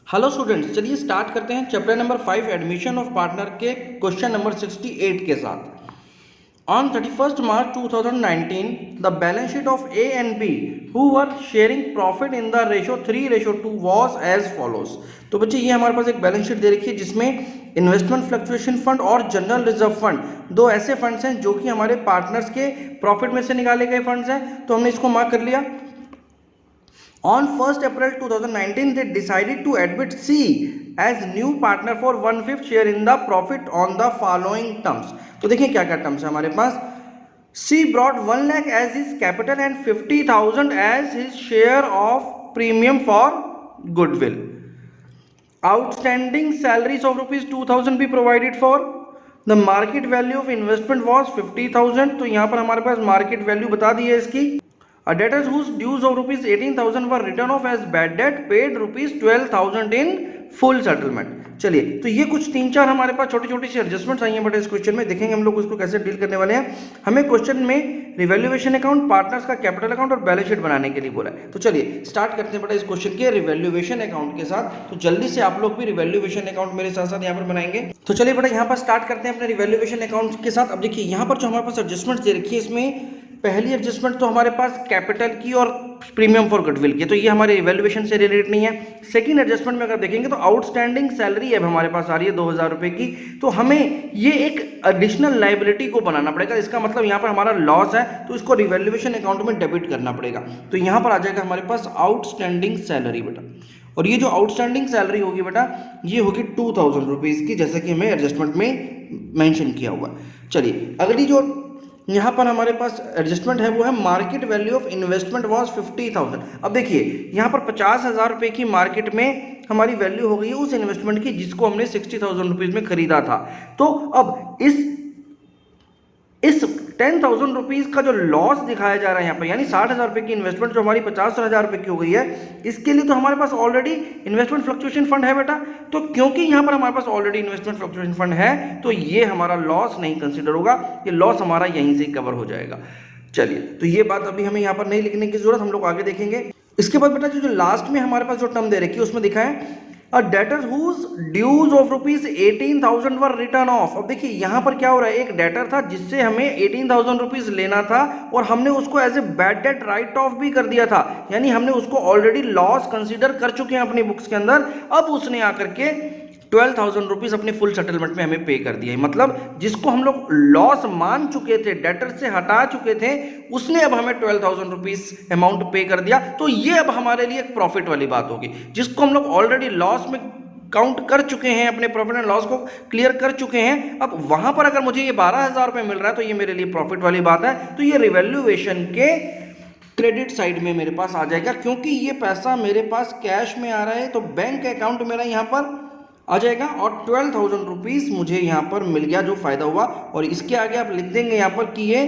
Hello students, चलिए start करते हैं chapter number 5 admission of partner के क्वेश्चन नंबर 68 के साथ। On 31st March 2019 the balance sheet of A and B who were sharing profit in the ratio 3:2 was as follows. तो बच्चे ये हमारे पास एक बैलेंस शीट दे रखी है जिसमें इन्वेस्टमेंट फ्लक्चुएशन फंड और जनरल रिजर्व फंड दो ऐसे फंड्स हैं जो कि हमारे पार्टनर्स के प्रॉफिट में से निकाले गए फंड्स हैं। तो हमने इसको मार्क कर लिया। On 1st April 2019, they decided to admit C as new partner for 1/5 share in the profit on the following terms। तो देखिए क्या क्या टर्म्स है हमारे पास। C brought 1 lakh as his capital and 50,000 as his share of premium for goodwill। Outstanding salaries of rupees 2,000 be provided for। The market value of investment was 50,000। तो यहाँ पर हमारे पास मार्केट वैल्यू बता दी है इसकी। Debtors whose dues of rupees 18,000 were written off as bad debt paid rupees 12,000 in full settlement। चलिए, तो ये कुछ 3-4 हमारे पास छोटी छोटी सी एडजस्टमेंट्स आई हैं बेटा इस क्वेश्चन में। देखेंगे हम लोग इसको कैसे डील करने वाले हैं। हमें क्वेश्चन में रिवैल्यूएशन अकाउंट, पार्टनर्स का कैपिटल अकाउंट और बैलेंस शीट बनाने के लिए बोला है। तो चलिए स्टार्ट करते हैं बेटा इस क्वेश्चन के रिवैल्यूएशन अकाउंट के साथ। तो जल्दी से आप लोग भी रिवैल्यूएशन अकाउंट मेरे साथ साथ यहाँ पर बनाएंगे। तो चलिए बेटा यहाँ पर स्टार्ट करते हैं अपने रिवैल्यूएशन अकाउंट के साथ। अब देखिए यहाँ पर जो हमारे पास एडजस्टमेंट दे रखी है, इसमें पहली एडजस्टमेंट तो हमारे पास कैपिटल की और प्रीमियम फॉर गुडविल की, तो ये हमारे रिवैल्यूएशन से रिलेटेड नहीं है। सेकंड एडजस्टमेंट में अगर देखेंगे तो आउटस्टैंडिंग सैलरी अब हमारे पास आ रही है 2,000 रुपए की, तो हमें ये एक एडिशनल लाइबिलिटी को बनाना पड़ेगा। इसका मतलब यहाँ पर हमारा लॉस है तो इसको रिवैल्यूएशन अकाउंट में डेबिट करना पड़ेगा। तो यहाँ पर आ जाएगा हमारे पास आउटस्टैंडिंग सैलरी बेटा, और ये जो आउटस्टैंडिंग सैलरी होगी बेटा ये होगी 2,000 रुपीज़ की, जैसा कि हमें एडजस्टमेंट में मेंशन किया हुआ है। चलिए अगली जो यहाँ पर हमारे पास एडजस्टमेंट है वो है market value of investment was 50,000। अब देखिए यहाँ पर 50,000 रुपये की मार्केट में हमारी वैल्यू हो गई है उस इन्वेस्टमेंट की जिसको हमने 60,000 रुपीज़ में खरीदा था। तो अब इस 10,000 रुपीज़ का जो लॉस दिखाया जा रहा है यहाँ पर, यानी 60,000 रुपये की इन्वेस्टमेंट जो हमारी 50,000 रुपये की हो गई है, इसके लिए तो हमारे पास ऑलरेडी इन्वेस्टमेंट फ्लक्चुएशन फंड है बेटा। तो क्योंकि यहाँ पर हमारे पास ऑलरेडी इन्वेस्टमेंट फ्लक्चुएशन फंड है तो ये हमारा लॉस नहीं कंसिडर होगा, ये लॉस हमारा यहीं से कवर हो जाएगा। चलिए, तो ये बात अभी हमें यहाँ पर नहीं लिखने की जरूरत, हम लोग आगे देखेंगे। इसके बाद बेटा जो लास्ट में हमारे पास जो टर्म दे रखी है उसमें दिखा है A debtor whose dues of rupees 18,000 were written off। अब देखिए यहाँ पर क्या हो रहा है, एक डेटर था जिससे हमें 18,000 रुपीज लेना था और हमने उसको as a bad debt write off भी कर दिया था, यानी हमने उसको ऑलरेडी लॉस कंसीडर कर चुके हैं अपनी बुक्स के अंदर। अब उसने आकर के 12,000 रुपीज़ अपने फुल सेटलमेंट में हमें पे कर दिया है। मतलब जिसको हम लोग लॉस मान चुके थे, डेटर से हटा चुके थे, उसने अब हमें 12,000 रुपीज़ अमाउंट पे कर दिया। तो ये अब हमारे लिए एक प्रॉफिट वाली बात होगी। जिसको हम लोग ऑलरेडी लॉस में काउंट कर चुके हैं, अपने प्रॉफिट एंड लॉस को क्लियर कर चुके हैं, अब वहां पर अगर मुझे ये 12,000 रुपये मिल रहा है तो ये मेरे लिए प्रॉफिट वाली बात है। तो ये रिवैल्यूएशन के क्रेडिट साइड में मेरे पास आ जाएगा, क्योंकि ये पैसा मेरे पास कैश में आ रहा है तो बैंक अकाउंट मेरा यहाँ पर आ जाएगा और 12,000 रुपीज़ मुझे यहाँ पर मिल गया जो फायदा हुआ। और इसके आगे आप लिख देंगे यहाँ पर कि ये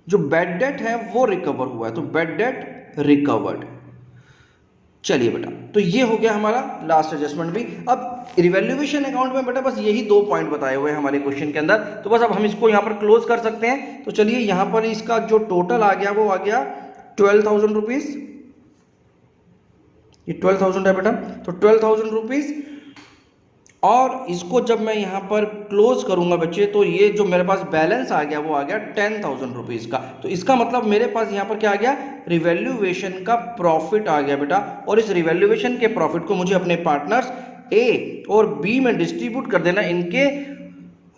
जो बैड डेट है वो रिकवर हुआ है, तो बैड डेट रिकवर्ड। चलिए बेटा, तो ये हो गया हमारा लास्ट एडजस्टमेंट भी। अब रिवैल्यूएशन अकाउंट में बेटा बस यही 2 पॉइंट बताए हुए हैं हमारे क्वेश्चन के अंदर, तो बस अब हम इसको यहाँ पर क्लोज कर सकते हैं। तो चलिए यहाँ पर इसका जो टोटल आ गया वो आ गया 12,000 रुपीज़, ये 12,000 है बेटा, तो 12,000 रुपीज़। और इसको जब मैं यहाँ पर क्लोज करूँगा बच्चे तो ये जो मेरे पास बैलेंस आ गया वो आ गया 10,000 रुपीज़ का। तो इसका मतलब मेरे पास यहाँ पर क्या आ गया, रिवैल्यूएशन का प्रॉफिट आ गया बेटा। और इस रिवैल्यूएशन के प्रॉफिट को मुझे अपने पार्टनर्स ए और बी में डिस्ट्रीब्यूट कर देना इनके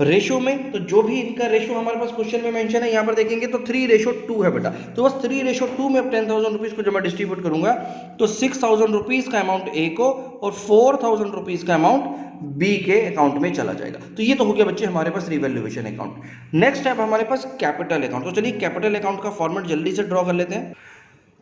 रेशो में। तो जो भी इनका रेशो हमारे पास क्वेश्चन में मेंशन है यहाँ पर देखेंगे तो 3:2 है बेटा। तो बस 3:2 में अब 10,000 रुपीज़ को जब मैं डिस्ट्रीब्यूट करूंगा तो 6,000 रुपीज़ का अमाउंट ए को और 4,000 रुपीज़ का अमाउंट बी के अकाउंट में चला जाएगा। तो ये तो हो गया बच्चे हमारे पास रिवैल्यूएशन अकाउंट। नेक्स्ट है हमारे पास कैपिटल अकाउंट। तो चलिए कैपिटल अकाउंट का फॉर्मेट जल्दी से ड्रॉ कर लेते हैं।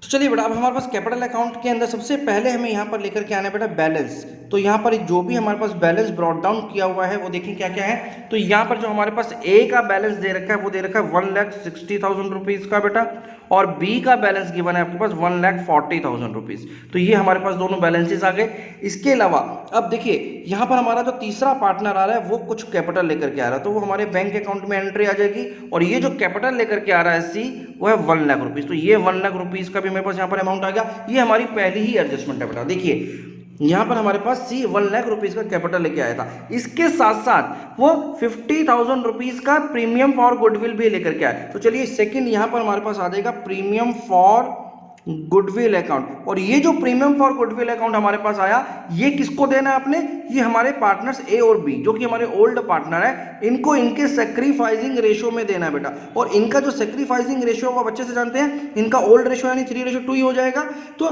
तो चलिए बेटा, अब हमारे पास कैपिटल अकाउंट के अंदर सबसे पहले हमें यहाँ पर लेकर के आना है बेटा बैलेंस। तो यहाँ पर जो भी हमारे पास बैलेंस ब्रॉट डाउन किया हुआ है वो देखें क्या क्या है। तो यहाँ पर जो हमारे पास ए का बैलेंस दे रखा है वो दे रखा है 1,60,000 रुपीज़ का बेटा, और बी का बैलेंस गिवन है आपके पास 1,40,000 रुपीज़। तो ये हमारे पास दोनों बैलेंसेस आ गए। इसके अलावा अब देखिए यहाँ पर हमारा जो तीसरा पार्टनर आ रहा है वो कुछ कैपिटल लेकर के आ रहा है, तो वो हमारे बैंक अकाउंट में एंट्री आ जाएगी, और ये जो कैपिटल लेकर के आ रहा है सी वो है 1 लाख रुपीज़। तो ये 1 लाख रुपीज़ का भी मेरे पास यहाँ पर अमाउंट आ गया। ये हमारी पहली ही एडजस्टमेंट है बेटा। देखिए यहाँ पर हमारे पास सी 1 लाख रुपीज़ का कैपिटल लेके आया था, इसके साथ साथ वो 50,000 रुपीज़ का प्रीमियम फॉर गुडविल भी लेकर के आया। तो चलिए सेकंड यहाँ पर हमारे पास आ जाएगा प्रीमियम फॉर गुडविल अकाउंट, और ये जो प्रीमियम फॉर गुडविल अकाउंट हमारे पास आया ये किसको देना है आपने, ये हमारे पार्टनर्स ए और बी जो कि हमारे ओल्ड पार्टनर है, इनको इनके सेक्रीफाइसिंग रेशियो में देना है बेटा। और इनका जो सेक्रीफाइसिंग रेशियो वो अच्छे से जानते हैं, इनका ओल्ड रेशियो यानी 3:2 ही हो जाएगा। तो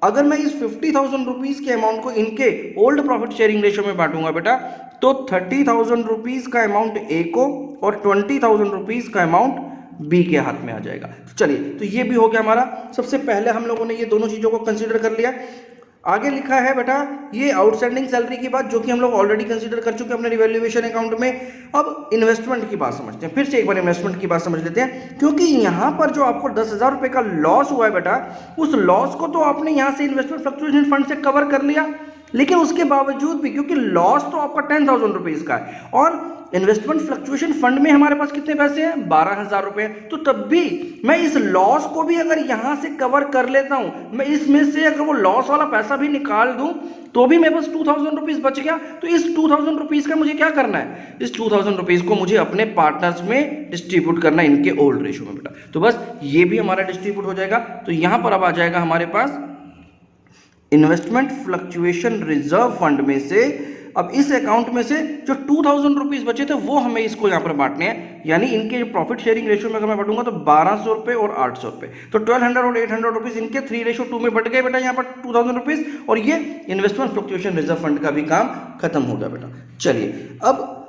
अगर मैं इस 50,000 रुपीज़ के अमाउंट को इनके ओल्ड प्रॉफिट शेयरिंग रेशियो में बांटूंगा बेटा, तो 30,000 रुपीज़ का अमाउंट ए को और 20,000 रुपीज़ का अमाउंट बी के हाथ में आ जाएगा। तो चलिए, तो ये भी हो गया हमारा। सबसे पहले हम लोगों ने ये दोनों चीज़ों को कंसीडर कर लिया। आगे लिखा है बेटा ये आउटस्टैंडिंग सैलरी की बात, जो कि हम लोग ऑलरेडी कंसीडर कर चुके हैं अपने रिवैल्यूएशन अकाउंट में। अब इन्वेस्टमेंट की बात समझते हैं, फिर से एक बार इन्वेस्टमेंट की बात समझ लेते हैं, क्योंकि यहाँ पर जो आपको 10,000 रुपये का लॉस हुआ है बेटा, उस लॉस को तो आपने यहाँ से इन्वेस्टमेंट फ्लक्चुएशन फंड से कवर कर लिया, लेकिन उसके बावजूद भी क्योंकि लॉस तो आपका 10,000 रुपीज़ का है और इन्वेस्टमेंट फ्लक्चुएशन फंड में हमारे पास कितने पैसे हैं, 12,000 रुपये, तो तब भी मैं इस लॉस को भी अगर यहाँ से कवर कर लेता हूँ, मैं इसमें से अगर वो लॉस वाला पैसा भी निकाल दूँ तो भी मेरे पास 2,000 रुपीज़ बच गया। तो इस 2,000 रुपीज़ का मुझे क्या करना है, इस 2,000 रुपीज़ को मुझे अपने पार्टनर्स में डिस्ट्रीब्यूट करना है इनके ओल्ड रेशियो में बेटा। तो बस ये भी हमारा डिस्ट्रीब्यूट हो जाएगा। तो यहाँ पर अब आ जाएगा हमारे पास इन्वेस्टमेंट फ्लक्चुएशन रिजर्व फंड में से, अब इस अकाउंट में से जो 2,000 रुपीज़ बचे थे वो हमें इसको यहाँ पर बांटने हैं, यानी इनके जो प्रॉफिट शेयरिंग रेशियो में अगर मैं बांटूंगा तो 1,200 रुपये और 800 रुपये, तो 1,200 और 800 रुपीज़ इनके 3:2 में बट गए बेटा यहाँ पर 2,000 रुपीज़, और ये इन्वेस्टमेंट फ्लक्चुएशन रिजर्व फंड का भी काम खत्म हो गया बेटा। चलिए, अब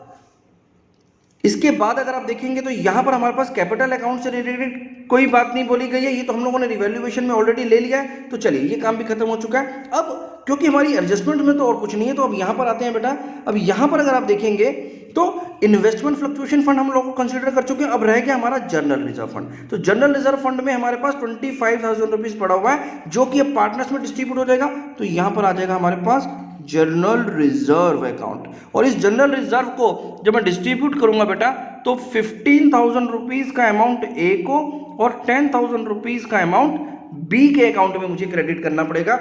इसके बाद अगर आप देखेंगे तो यहाँ पर हमारे पास कैपिटल अकाउंट से रिलेटेड कोई बात नहीं बोली गई है, ये तो हम लोगों ने रिवैल्यूएशन में ऑलरेडी ले लिया है। तो चलिए ये काम भी खत्म हो चुका है। अब क्योंकि हमारी एडजस्टमेंट में तो और कुछ नहीं है, तो अब यहाँ पर आते हैं बेटा। अब यहाँ पर अगर आप देखेंगे तो इन्वेस्टमेंट फ्लक्चुएशन फंड हम लोग को कंसीडर कर चुके हैं। अब रह गया हमारा जनरल रिजर्व फंड। तो जनरल रिजर्व फंड में हमारे पास 25,000 रुपीज़ पड़ा हुआ है, जो कि अब पार्टनर्स में डिस्ट्रीब्यूट हो जाएगा। तो यहाँ पर आ जाएगा हमारे पास जनरल रिजर्व अकाउंट, और इस जनरल रिजर्व को जब मैं डिस्ट्रीब्यूट करूंगा बेटा तो 15,000 रुपीज़ का अमाउंट ए को और 10,000 रुपीज़ का अमाउंट बी के अकाउंट में मुझे क्रेडिट करना पड़ेगा,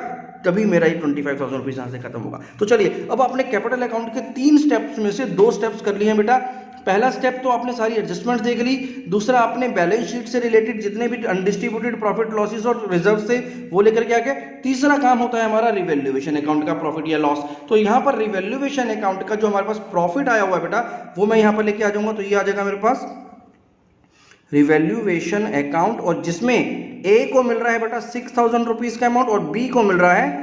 तभी मेरा ये 25,000 रुपीज़ यहाँ से खत्म होगा। तो चलिए, अब आपने कैपिटल अकाउंट के 3 स्टेप्स में से 2 स्टेप्स कर लिए हैं बेटा। पहला स्टेप तो आपने सारी एडजस्टमेंट्स देख ली, दूसरा आपने बैलेंस शीट से रिलेटेड जितने भी अनडिस्ट्रीब्यूटेड प्रॉफिट लॉसेस और रिजर्व से वो लेकर के आ गए। तीसरा काम होता है हमारा रिवैल्यूएशन अकाउंट का प्रॉफिट या लॉस। तो यहाँ पर रिवैल्यूएशन अकाउंट का जो हमारे पास प्रॉफिट आया हुआ है बेटा, वो मैं यहाँ पर लेके आ जाऊँगा। तो ये आ जाएगा मेरे पास रिवैल्यूएशन अकाउंट, और जिसमें ए को मिल रहा है बेटा 6,000 रुपीज़ का अमाउंट और बी को मिल रहा है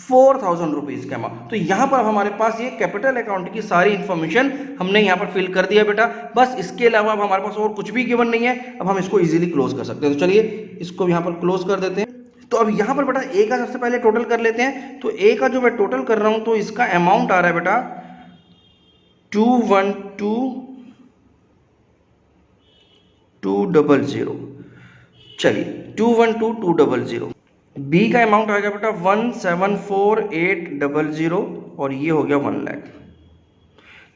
4,000 रुपीज़ का अमाउंट। तो यहाँ पर हमारे पास ये कैपिटल अकाउंट की सारी इन्फॉर्मेशन हमने यहाँ पर फिल कर दिया बेटा। बस इसके अलावा अब हमारे पास और कुछ भी गिवन नहीं है, अब हम इसको इजीली क्लोज कर सकते हैं। तो चलिए इसको यहाँ पर क्लोज कर देते हैं। तो अब यहाँ पर बेटा ए का सबसे पहले टोटल कर लेते हैं। तो ए का जो मैं टोटल कर रहा हूँ तो इसका अमाउंट आ रहा है बेटा 212,200। चलिए 212,200। बी का अमाउंट आ गया बेटा 174,800, और ये हो गया 1 लाख।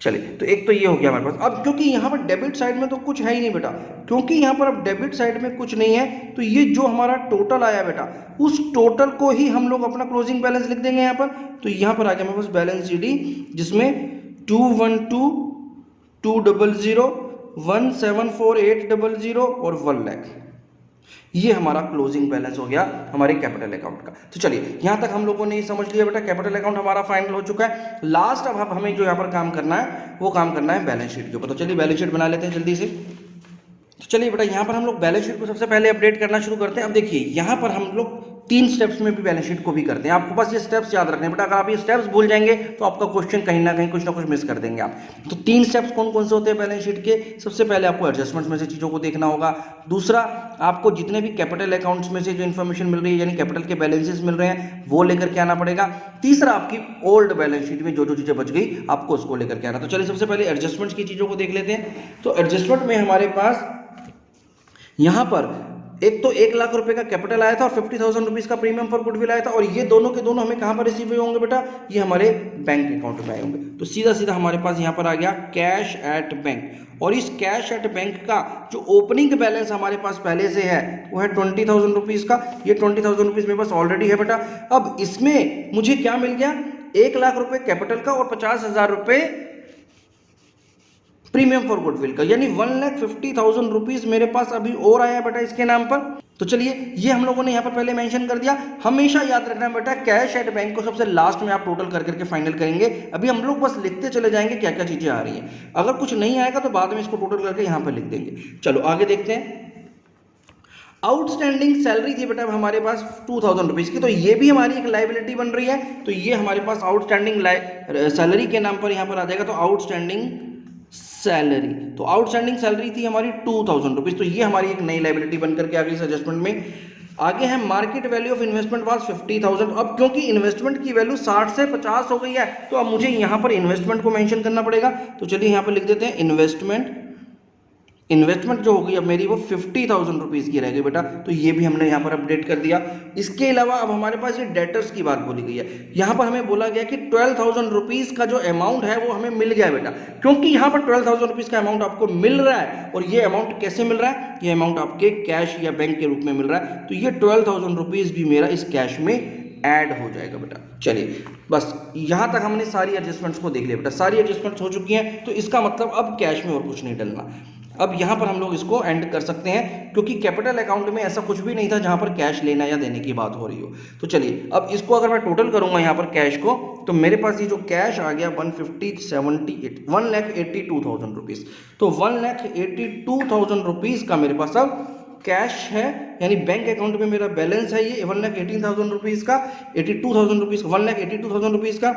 चलिए, तो एक तो ये हो गया हमारे पास। अब क्योंकि यहाँ पर डेबिट साइड में तो कुछ है ही नहीं बेटा, क्योंकि यहाँ पर अब डेबिट साइड में कुछ नहीं है, तो ये जो हमारा टोटल आया बेटा उस टोटल को ही हम लोग अपना क्लोजिंग बैलेंस लिख देंगे यहाँ पर। तो यहाँ पर आ गया हमारे पास बैलेंस शीट जिसमें 212,200, 174,800 और 1 लाख, ये हमारा क्लोजिंग बैलेंस हो गया हमारे कैपिटल अकाउंट का। तो चलिए यहाँ तक हम लोगों ने ये समझ लिया बेटा, कैपिटल अकाउंट हमारा फाइनल हो चुका है। लास्ट अब हमें जो यहाँ पर काम करना है वो काम करना है बैलेंस शीट के ऊपर। तो चलिए बैलेंस शीट बना लेते हैं जल्दी से। तो चलिए बेटा यहाँ पर हम लोग बैलेंस शीट को सबसे पहले अपडेट करना शुरू करते हैं। अब देखिए यहाँ पर हम लोग तीन स्टेप्स में भी बैलेंस शीट को भी करते हैं। आपको बस ये स्टेप्स याद रखने हैं बेटा, अगर आप ये स्टेप्स भूल जाएंगे तो आपका क्वेश्चन कहीं ना कहीं कुछ ना कुछ मिस कर देंगे आप। तो तीन स्टेप्स कौन कौन से होते हैं बैलेंस शीट के? सबसे पहले आपको एडजस्टमेंट्स में से चीज़ों को देखना होगा। दूसरा, आपको जितने भी कैपिटल अकाउंट्स में से जो इन्फॉर्मेशन मिल रही है यानी कैपिटल के बैलेंसेस मिल रहे हैं वो लेकर के आना पड़ेगा। तीसरा, आपकी ओल्ड बैलेंस शीट में जो जो चीज़ें बच गई आपको उसको लेकर के आना। तो चलिए सबसे पहले एडजस्टमेंट्स की चीज़ों को देख लेते हैं। तो एडजस्टमेंट में हमारे पास यहाँ पर एक तो 1 लाख रुपए का कैपिटल आया था और 50,000 रुपीज़ का प्रीमियम फॉर गुडविल आया था, और ये दोनों के दोनों हमें कहाँ पर रिसीव हुए होंगे बेटा? ये हमारे बैंक अकाउंट में आए होंगे। तो सीधा सीधा हमारे पास यहाँ पर आ गया कैश एट बैंक, और इस कैश एट बैंक का जो ओपनिंग बैलेंस हमारे पास पहले से है वो है 20,000 रुपीज़ का। ये 20,000 रुपीज़ मेरे पास ऑलरेडी है बेटा। अब इसमें मुझे क्या मिल गया? 1 लाख रुपए कैपिटल का और 50,000 रुपये प्रीमियम फॉर गुडविल का, यानी 1,50,000 रुपीज मेरे पास अभी और आया बेटा इसके नाम पर। तो चलिए ये हम लोगों ने यहाँ पर पहले मेंशन कर दिया। हमेशा याद रखना बेटा, कैश एट बैंक को सबसे लास्ट में आप टोटल कर करके फाइनल करेंगे। अभी हम लोग बस लिखते चले जाएंगे क्या क्या चीजें आ रही हैं, अगर कुछ नहीं आएगा तो बाद में इसको टोटल करके यहाँ पर लिख देंगे। चलो आगे देखते हैं। आउटस्टैंडिंग सैलरी थी बेटा हमारे पास 2,000 रुपीज़ की, तो ये भी हमारी एक लाइबिलिटी बन रही है। तो ये हमारे पास आउटस्टैंडिंग सैलरी के नाम पर यहाँ पर आ जाएगा। तो आउटस्टैंडिंग सैलरी, तो आउटस्टैंडिंग सैलरी थी हमारी 2,000 रुपीज़, तो ये हमारी एक नई लाइबिलिटी बन करके आ गई इस एडजस्टमेंट में। आगे है market value of investment was 50,000। अब क्योंकि इन्वेस्टमेंट की वैल्यू 60 से 50 हो गई है तो अब मुझे यहाँ पर इन्वेस्टमेंट को मेंशन करना पड़ेगा। तो चलिए यहाँ पर लिख देते हैं इन्वेस्टमेंट जो होगी अब मेरी वो 50,000 रुपीज़ की रह गई बेटा। तो ये भी हमने यहाँ पर अपडेट कर दिया। इसके अलावा अब हमारे पास ये डेटर्स की बात बोली गई है। यहाँ पर हमें बोला गया कि 12,000 रुपीज़ का जो अमाउंट है वो हमें मिल गया बेटा, क्योंकि यहाँ पर 12,000 रुपीज़ का अमाउंट आपको मिल रहा है। और ये अमाउंट कैसे मिल रहा है? ये अमाउंट आपके कैश या बैंक के रूप में मिल रहा है। तो ये 12,000 रुपीज़ भी मेरा इस कैश में ऐड हो जाएगा बेटा। चलिए बस यहाँ तक हमने सारी एडजस्टमेंट्स को देख लिया बेटा। सारी एडजस्टमेंट्स हो चुकी हैं, तो इसका मतलब अब कैश में और कुछ नहीं डलना। अब यहाँ पर हम लोग इसको एंड कर सकते हैं, क्योंकि कैपिटल अकाउंट में ऐसा कुछ भी नहीं था जहाँ पर कैश लेना या देने की बात हो रही हो। तो चलिए अब इसको अगर मैं टोटल करूँगा यहाँ पर कैश को, तो मेरे पास ये जो कैश आ गया 1,82,000 रुपीज़। तो 1,82,000 रुपीज़ का मेरे पास अब कैश है, यानी बैंक अकाउंट में मेरा बैलेंस है ये 1,18,000 रुपीज़ का, 82,000 रुपीज़, 1,82,000 रुपीज़ का।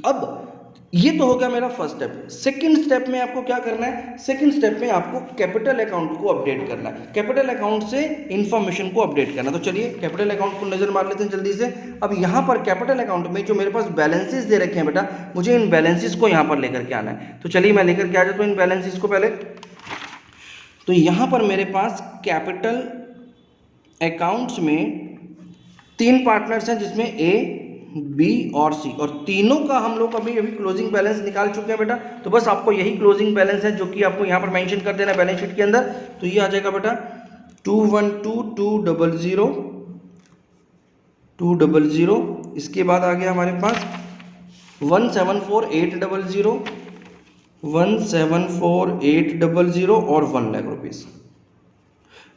अब ये तो हो गया मेरा फर्स्ट स्टेप। सेकंड स्टेप में आपको क्या करना है? सेकंड स्टेप में आपको कैपिटल अकाउंट को अपडेट करना है, कैपिटल अकाउंट से इंफॉर्मेशन को अपडेट करना। तो चलिए कैपिटल अकाउंट को नजर मार लेते हैं जल्दी से। अब यहाँ पर कैपिटल अकाउंट में जो मेरे पास बैलेंसेस दे रखे हैं बेटा, मुझे इन बैलेंसेस को यहाँ पर लेकर के आना है। तो चलिए मैं लेकर के आ जाता हूँ इन बैलेंसेस को पहले। तो यहाँ पर मेरे पास कैपिटल अकाउंट्स में 3 पार्टनर्स हैं, जिसमें ए, बी और सी, और तीनों का हम लोग अभी क्लोजिंग बैलेंस निकाल चुके हैं बेटा। तो बस आपको यही क्लोजिंग बैलेंस है जो कि आपको यहाँ पर मेंशन कर देना है बैलेंस शीट के अंदर। तो ये आ जाएगा बेटा 212,200। इसके बाद आ गया हमारे पास 174,800 और 1 लाख रुपीज़।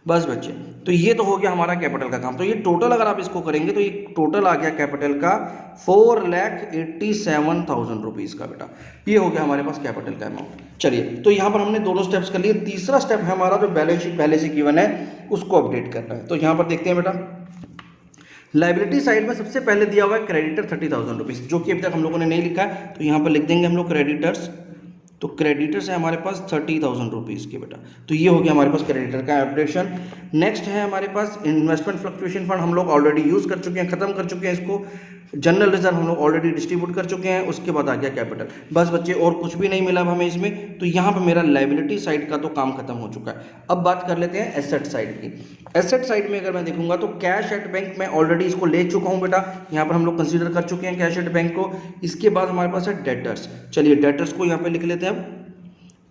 बस बच्चे, तो ये तो हो गया हमारा कैपिटल का काम। तो ये टोटल अगर आप इसको करेंगे तो ये टोटल आ गया कैपिटल का 4,87,000 रुपीज़ का बेटा। ये हो गया हमारे पास कैपिटल का अमाउंट। चलिए तो यहाँ पर हमने दोनों स्टेप्स कर लिए। तीसरा स्टेप है हमारा जो बैलेंस शीट पहले से गिवन है उसको अपडेट करना है। तो यहाँ पर देखते हैं बेटा, लाइबिलिटी साइड में सबसे पहले दिया हुआ है क्रेडिटर 30,000 रुपीज़, जो कि अभी तक हम लोगों ने नहीं लिखा है। तो यहाँ पर लिख देंगे हम लोग क्रेडिटर्स। तो क्रेडिटर्स है हमारे पास 30,000 रुपीज़ के बेटा। तो ये हो गया हमारे पास क्रेडिटर का अपडेशन। नेक्स्ट है हमारे पास इन्वेस्टमेंट फ्लक्चुएशन फंड, हम लोग ऑलरेडी यूज़ कर चुके हैं, खत्म कर चुके हैं इसको। जनरल रिजर्व हम लोग ऑलरेडी डिस्ट्रीब्यूट कर चुके हैं। उसके बाद आ गया कैपिटल। बस बच्चे और कुछ भी नहीं मिला अब हमें इसमें। तो यहाँ पर मेरा लाइबिलिटी साइड का तो काम खत्म हो चुका है। अब बात कर लेते हैं एसेट साइड की। एसेट साइड में अगर मैं देखूंगा तो कैश एट बैंक मैं ऑलरेडी इसको ले चुका हूँ बेटा, यहाँ पर हम लोग कंसीडर कर चुके हैं कैश एट बैंक को। इसके बाद हमारे पास है डेटर्स। चलिए डेटर्स को यहाँ पे लिख लेते हैं अब।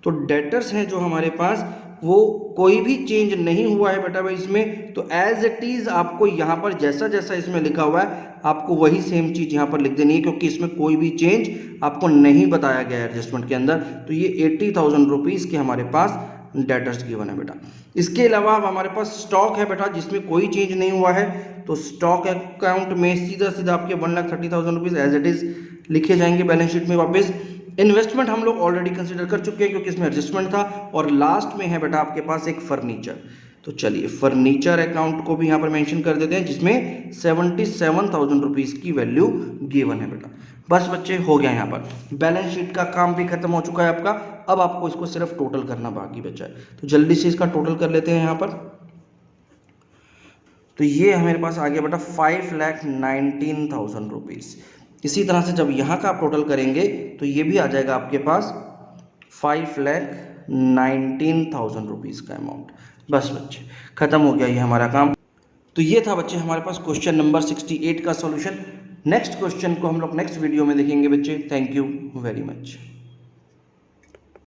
तो डेटर्स हैं जो हमारे पास, वो कोई भी चेंज नहीं हुआ है बेटा भाई इसमें। तो एज इट इज़ आपको यहाँ पर जैसा जैसा इसमें लिखा हुआ है आपको वही सेम चीज़ यहाँ पर लिख देनी है, क्योंकि इसमें कोई भी चेंज आपको नहीं बताया गया है एडजस्टमेंट के अंदर। तो ये 80,000 रुपीज़ के हमारे पास डेटर्स गिवन है बेटा। इसके अलावा अब हमारे पास स्टॉक है बेटा, जिसमें कोई चेंज नहीं हुआ है। तो स्टॉक अकाउंट में सीधा सीधा आपके 1,30,000 रुपीज़ एज इट इज़ लिखे जाएंगे बैलेंस शीट में वापस। इन्वेस्टमेंट हम लोग ऑलरेडी कंसीडर कर चुके हैं क्योंकि इसमें एडजस्टमेंट था। और लास्ट में है बेटा आपके पास एक फर्नीचर। तो चलिए फर्नीचर अकाउंट को भी यहाँ पर मेंशन कर देते हैं, जिसमें 77,000 रुपीज़ की वैल्यू गिवन है बेटा। बस बच्चे हो गया, यहाँ पर बैलेंस शीट का काम भी खत्म हो चुका है आपका। अब आपको इसको सिर्फ टोटल करना बाकी बचा है, तो जल्दी से इसका टोटल कर लेते हैं यहाँ पर। तो ये हमारे पास आ गया बेटा 5,19,000 रुपीज़। इसी तरह से जब यहाँ का आप टोटल करेंगे तो ये भी आ जाएगा आपके पास 5,19,000 रुपीज़ का अमाउंट। बस बच्चे खत्म हो गया ये हमारा काम। तो ये था बच्चे हमारे पास क्वेश्चन नंबर 68 का सॉल्यूशन। नेक्स्ट क्वेश्चन को हम लोग नेक्स्ट वीडियो में देखेंगे बच्चे। Thank you very much.